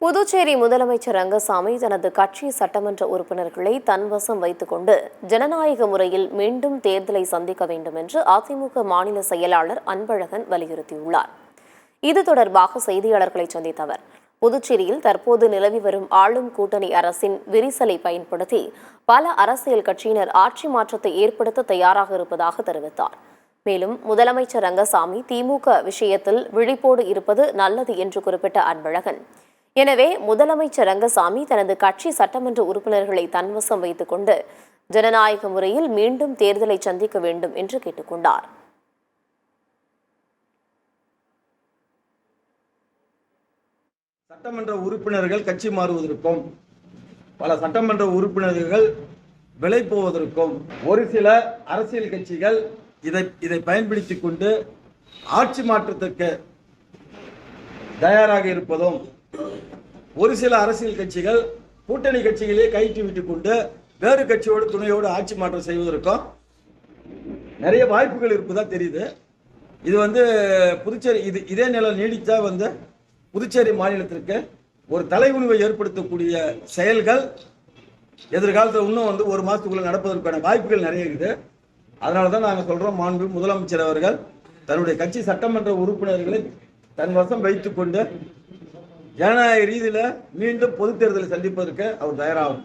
புதுச்சேரி முதலமைச்சர் ரங்கசாமி தனது கட்சி சட்டமன்ற உறுப்பினர்களை தன்வசம் வைத்துக் கொண்டு ஜனநாயக முறையில் மீண்டும் தேர்தலை சந்திக்க வேண்டும் என்று அதிமுக மாநில செயலாளர் அன்பழகன் வலியுறுத்தியுள்ளார். இது தொடர்பாக செய்தியாளர்களை சந்தித்த அவர், புதுச்சேரியில் தற்போது நிலவி வரும் ஆளும் கூட்டணி அரசின் விரிசலை பயன்படுத்தி பல அரசியல் கட்சியினர் ஆட்சி மாற்றத்தை ஏற்படுத்த தயாராக இருப்பதாக தெரிவித்தார். மேலும் முதலமைச்சர் ரங்கசாமி திமுக விஷயத்தில் விழிப்போடு இருப்பது நல்லது என்று குறிப்பிட்ட அன்பழகன், எனவே முதலமைச்சர் ரங்கசாமி தனது கட்சி சட்டமன்ற உறுப்பினர்களை தன்வசம் வைத்துக் கொண்டு ஜனநாயக முறையில் மீண்டும் தேர்தலை சந்திக்க வேண்டும் என்று கேட்டுக்கொண்டார். சட்டமன்ற உறுப்பினர்கள் கட்சி மாறுவதற்கும் பல சட்டமன்ற உறுப்பினர்கள் விலை போவதற்கும் ஒரு சில அரசியல் கட்சிகள் இதை பயன்படுத்திக் கொண்டு ஆட்சி மாற்றத்திற்கு தயாராக இருப்பதும், ஒரு சில அரசியல் கட்சிகள் கூட்டணி கட்சிகளே கைட்டு விட்டுக் கொண்டு வேறு கட்சியோடு துணையோடு ஆட்சி மாற்றம் செய்வதற்கும் நிறைய வாய்ப்புகள் இருப்பதா தெரியுது. இது புதுச்சேரி இதே நிலை நீடித்தா புதுச்சேரி மாநிலத்திற்கு ஒரு தலைகுனிவை ஏற்படுத்தக்கூடிய செயல்கள் எதிர்காலத்தில் இன்னும் ஒரு மாதத்துக்குள்ள நடப்பதற்கான வாய்ப்புகள் நிறைய இருக்குது. அதனால தான் நாங்கள் சொல்றோம், மாண்பு முதலமைச்சர் அவர்கள் தன்னுடைய கட்சி சட்டமன்ற உறுப்பினர்களை தன் வசம் வைத்துக் கொண்டு ஜனநாயக ரீதியில் மீண்டும் பொதுத் தேர்தலை சந்திப்பதற்கு அவர் தயாராகும்.